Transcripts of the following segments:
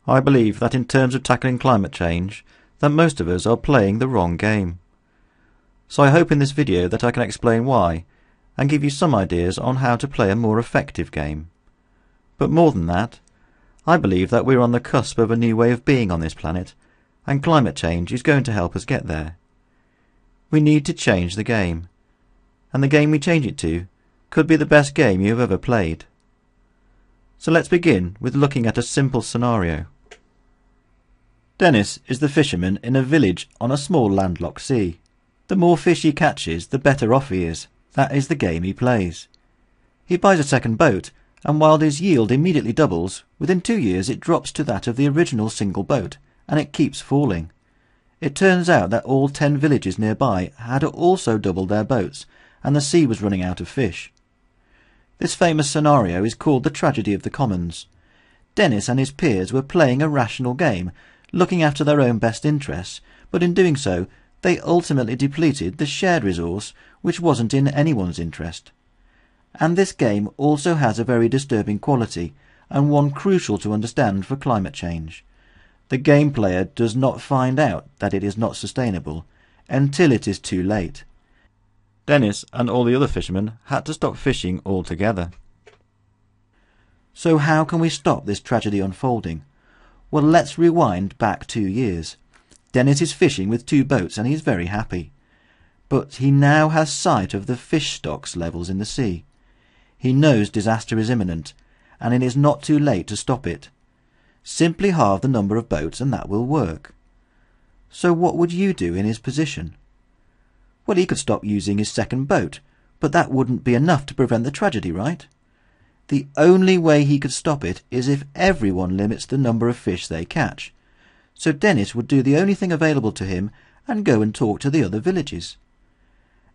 I believe that in terms of tackling climate change, that most of us are playing the wrong game. So I hope in this video that I can explain why, and give you some ideas on how to play a more effective game. But more than that, I believe that we're on the cusp of a new way of being on this planet, and climate change is going to help us get there. We need to change the game, and the game we change it to could be the best game you've ever played. So let's begin with looking at a simple scenario. Dennis is the fisherman in a village on a small landlocked sea. The more fish he catches, the better off he is. That is the game he plays. He buys a second boat, and while his yield immediately doubles, within 2 years it drops to that of the original single boat, and it keeps falling. It turns out that all 10 villages nearby had also doubled their boats, and the sea was running out of fish. This famous scenario is called the tragedy of the commons. Dennis and his peers were playing a rational game, looking after their own best interests, but in doing so they ultimately depleted the shared resource which wasn't in anyone's interest. And this game also has a very disturbing quality, and one crucial to understand for climate change. The game player does not find out that it is not sustainable until it is too late. Dennis and all the other fishermen had to stop fishing altogether. So how can we stop this tragedy unfolding? Well, let's rewind back 2 years. Dennis is fishing with 2 boats and he is very happy. But he now has sight of the fish stocks levels in the sea. He knows disaster is imminent, and it is not too late to stop it. Simply halve the number of boats and that will work. So what would you do in his position? Well, he could stop using his second boat, but that wouldn't be enough to prevent the tragedy, right? The only way he could stop it is if everyone limits the number of fish they catch. So Dennis would do the only thing available to him and go and talk to the other villages.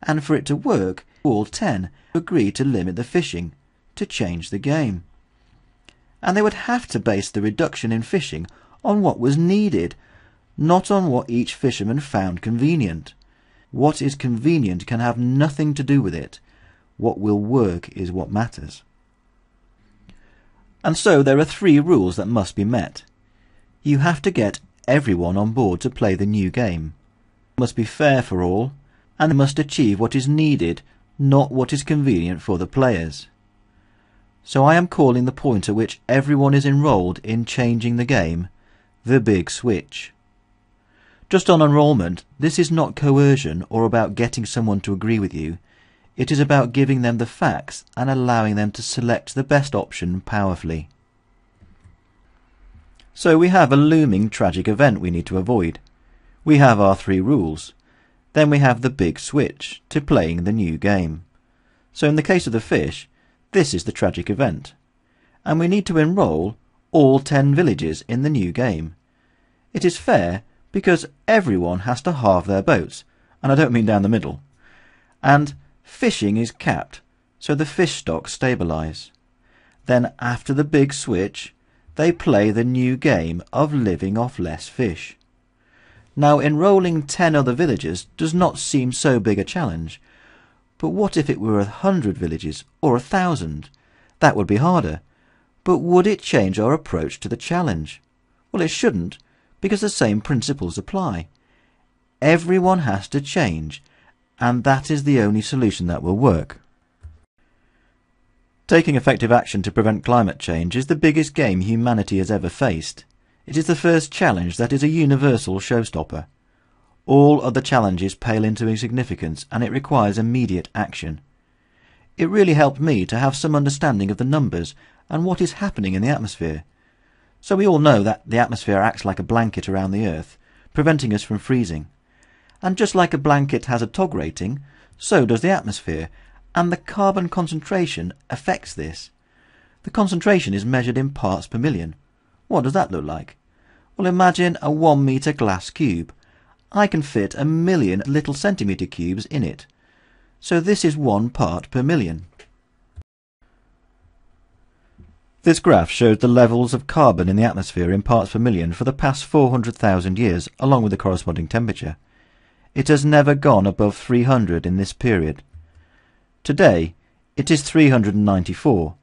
And for it to work, all 10 agreed to limit the fishing, to change the game. And they would have to base the reduction in fishing on what was needed, not on what each fisherman found convenient. What is convenient can have nothing to do with it. What will work is what matters. And so there are 3 rules that must be met. You have to get everyone on board to play the new game. It must be fair for all, and must achieve what is needed, not what is convenient for the players. So I am calling the point at which everyone is enrolled in changing the game the big switch. Just on enrollment, this is not coercion or about getting someone to agree with you. It is about giving them the facts and allowing them to select the best option powerfully. So we have a looming tragic event we need to avoid. We have our 3 rules. Then we have the big switch to playing the new game. So in the case of the fish, this is the tragic event. And we need to enroll all 10 villages in the new game. It is fair because everyone has to halve their boats, and I don't mean down the middle. And fishing is capped, so the fish stocks stabilise. Then after the big switch, they play the new game of living off less fish. Now enrolling 10 other villages does not seem so big a challenge, but what if it were 100 villages or 1,000? That would be harder, but would it change our approach to the challenge? Well, it shouldn't, because the same principles apply. Everyone has to change, and that is the only solution that will work. Taking effective action to prevent climate change is the biggest game humanity has ever faced. It is the first challenge that is a universal showstopper. All other challenges pale into insignificance, and it requires immediate action. It really helped me to have some understanding of the numbers and what is happening in the atmosphere. So we all know that the atmosphere acts like a blanket around the Earth, preventing us from freezing. And just like a blanket has a TOG rating, so does the atmosphere, and the carbon concentration affects this. The concentration is measured in parts per million. What does that look like? Well, imagine a 1 metre glass cube. I can fit 1 million little centimetre cubes in it. So this is 1 part per million. This graph shows the levels of carbon in the atmosphere in parts per million for the past 400,000 years, along with the corresponding temperature. It has never gone above 300 in this period. Today, it is 394.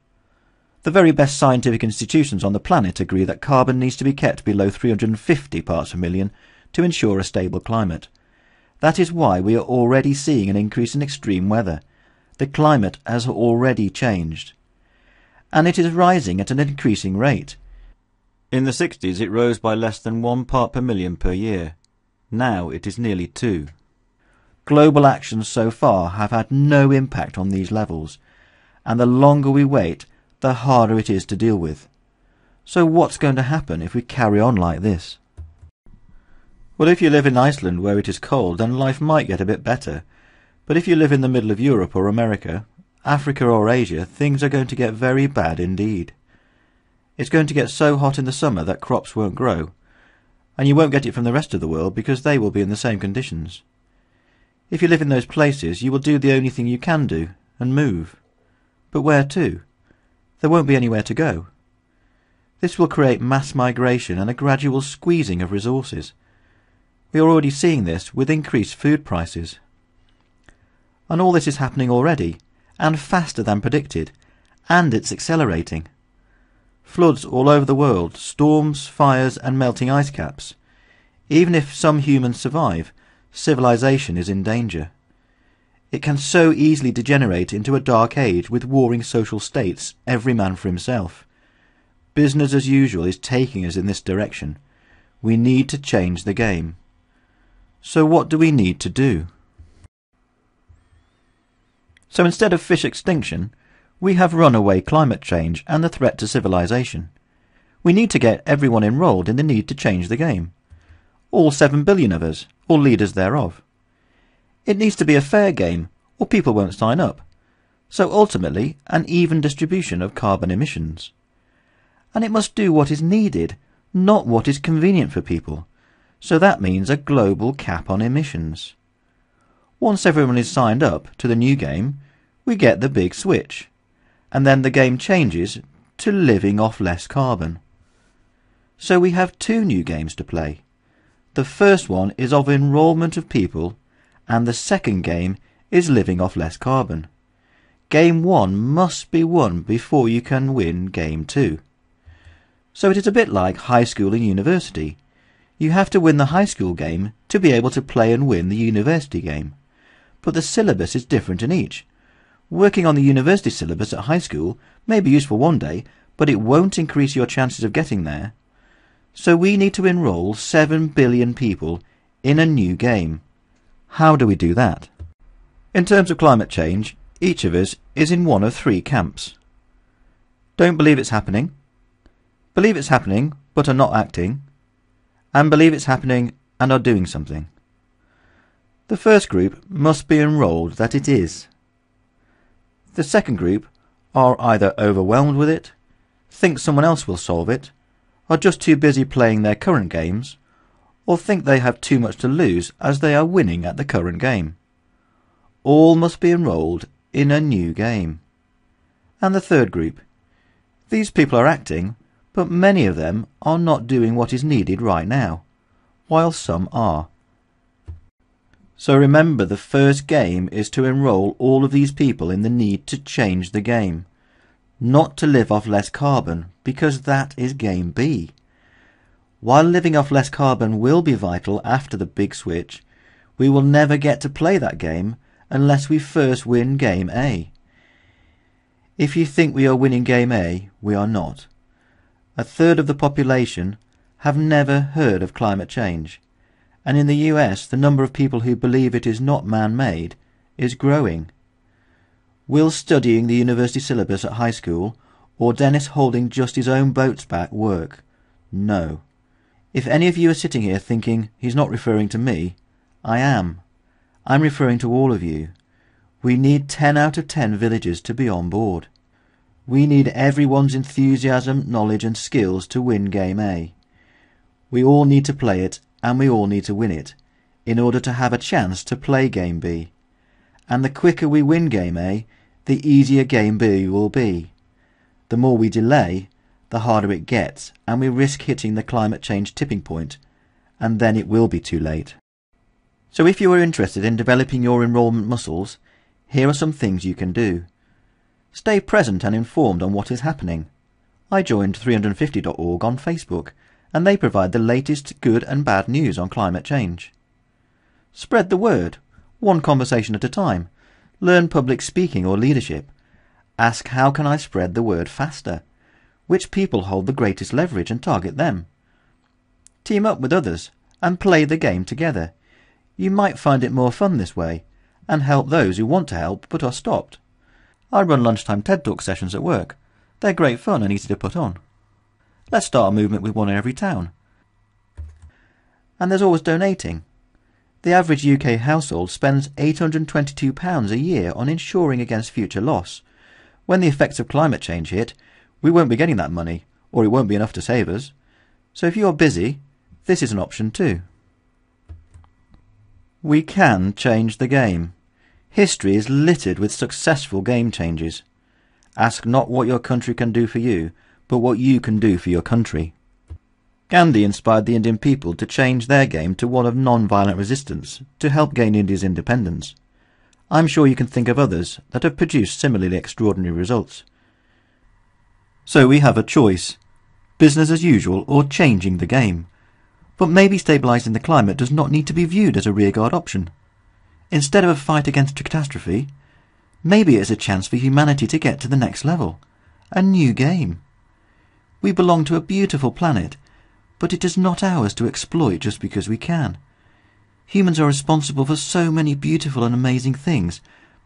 The very best scientific institutions on the planet agree that carbon needs to be kept below 350 parts per million to ensure a stable climate. That is why we are already seeing an increase in extreme weather. The climate has already changed. And it is rising at an increasing rate. In the 60s it rose by less than 1 part per million per year. Now it is nearly 2. Global actions so far have had no impact on these levels, and the longer we wait, the harder it is to deal with. So what's going to happen if we carry on like this? Well, if you live in Iceland where it is cold, then life might get a bit better. But if you live in the middle of Europe or America, Africa or Asia, things are going to get very bad indeed. It's going to get so hot in the summer that crops won't grow, and you won't get it from the rest of the world because they will be in the same conditions. If you live in those places, you will do the only thing you can do, and move. But where to? There won't be anywhere to go. This will create mass migration and a gradual squeezing of resources. We are already seeing this with increased food prices. And all this is happening already, and faster than predicted, and it's accelerating. Floods all over the world, storms, fires and melting ice caps. Even if some humans survive, civilization is in danger. It can so easily degenerate into a dark age with warring social states, every man for himself. Business as usual is taking us in this direction. We need to change the game. So what do we need to do? So instead of fish extinction, we have runaway climate change and the threat to civilization. We need to get everyone enrolled in the need to change the game. All 7 billion of us, or leaders thereof. It needs to be a fair game, or people won't sign up. So ultimately, an even distribution of carbon emissions. And it must do what is needed, not what is convenient for people. So that means a global cap on emissions. Once everyone is signed up to the new game, we get the big switch. And then the game changes to living off less carbon. So we have 2 new games to play. The first one is of enrollment of people, and the second game is living off less carbon. Game 1 must be won before you can win Game 2. So it is a bit like high school and university. You have to win the high school game to be able to play and win the university game. But the syllabus is different in each. Working on the university syllabus at high school may be useful one day, but it won't increase your chances of getting there. So we need to enroll 7 billion people in a new game. How do we do that? In terms of climate change, each of us is in one of 3 camps. Don't believe it's happening, believe it's happening but are not acting, and believe it's happening and are doing something. The first group must be enrolled that it is. The second group are either overwhelmed with it, think someone else will solve it, are just too busy playing their current games, or think they have too much to lose as they are winning at the current game. All must be enrolled in a new game. And the third group. These people are acting, but many of them are not doing what is needed right now, while some are. So remember, the first game is to enroll all of these people in the need to change the game, not to live off less carbon, because that is Game B. While living off less carbon will be vital after the big switch, we will never get to play that game unless we first win Game A. If you think we are winning Game A, we are not. A third of the population have never heard of climate change, and in the US the number of people who believe it is not man-made is growing. Will studying the university syllabus at high school, or Dennis holding just his own boats back, work? No. If any of you are sitting here thinking he's not referring to me, I am. I'm referring to all of you. We need 10 out of 10 villagers to be on board. We need everyone's enthusiasm, knowledge and skills to win Game A. We all need to play it, and we all need to win it, in order to have a chance to play Game B. And the quicker we win Game A, the easier Game B will be. The more we delay, the harder it gets, and we risk hitting the climate change tipping point, and then it will be too late. So if you are interested in developing your enrollment muscles, here are some things you can do. Stay present and informed on what is happening. I joined 350.org on Facebook, and they provide the latest good and bad news on climate change. Spread the word, one conversation at a time. Learn public speaking or leadership. Ask, how can I spread the word faster? Which people hold the greatest leverage, and target them. Team up with others and play the game together. You might find it more fun this way, and help those who want to help but are stopped. I run lunchtime TED Talk sessions at work. They're great fun and easy to put on. Let's start a movement with one in every town. And there's always donating. The average UK household spends £822 a year on insuring against future loss. When the effects of climate change hit, we won't be getting that money, or it won't be enough to save us. So if you're busy, this is an option too. We can change the game. History is littered with successful game changes. Ask not what your country can do for you, but what you can do for your country. Gandhi inspired the Indian people to change their game to one of non-violent resistance to help gain India's independence. I'm sure you can think of others that have produced similarly extraordinary results. So we have a choice, business as usual or changing the game. But maybe stabilising the climate does not need to be viewed as a rearguard option. Instead of a fight against a catastrophe, maybe it's a chance for humanity to get to the next level, a new game. We belong to a beautiful planet, but it is not ours to exploit just because we can. Humans are responsible for so many beautiful and amazing things,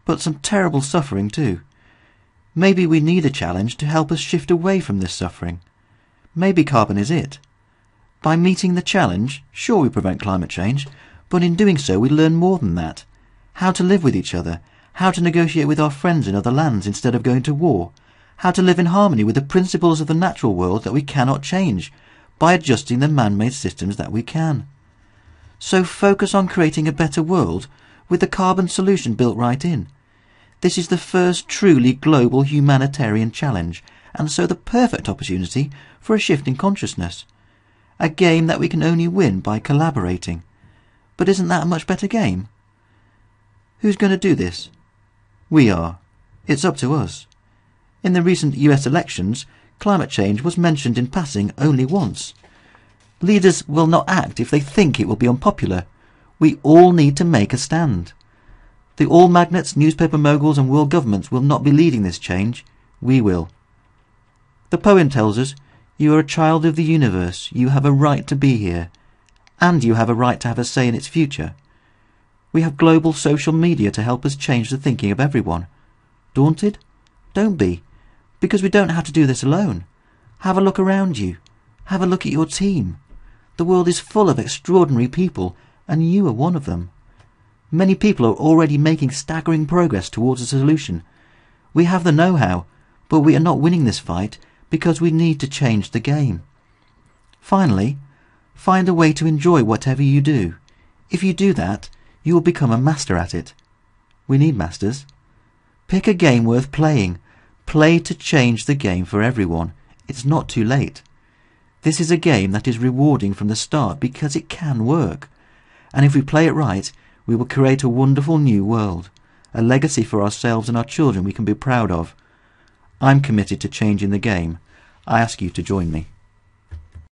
but some terrible suffering too. Maybe we need a challenge to help us shift away from this suffering. Maybe carbon is it. By meeting the challenge, sure we prevent climate change, but in doing so we learn more than that. How to live with each other, how to negotiate with our friends in other lands instead of going to war, how to live in harmony with the principles of the natural world that we cannot change, by adjusting the man-made systems that we can. So focus on creating a better world with the carbon solution built right in. This is the first truly global humanitarian challenge, and so the perfect opportunity for a shift in consciousness. A game that we can only win by collaborating. But isn't that a much better game? Who's going to do this? We are. It's up to us. In the recent US elections, climate change was mentioned in passing only once. Leaders will not act if they think it will be unpopular. We all need to make a stand. The oil magnates, newspaper moguls and world governments will not be leading this change. We will. The poem tells us, you are a child of the universe, you have a right to be here, and you have a right to have a say in its future. We have global social media to help us change the thinking of everyone. Daunted? Don't be, because we don't have to do this alone. Have a look around you. Have a look at your team. The world is full of extraordinary people, and you are one of them. Many people are already making staggering progress towards a solution. We have the know-how, but we are not winning this fight because we need to change the game. Finally, find a way to enjoy whatever you do. If you do that, you will become a master at it. We need masters. Pick a game worth playing. Play to change the game for everyone. It's not too late. This is a game that is rewarding from the start because it can work. And if we play it right, we will create a wonderful new world, a legacy for ourselves and our children we can be proud of. I'm committed to changing the game. I ask you to join me.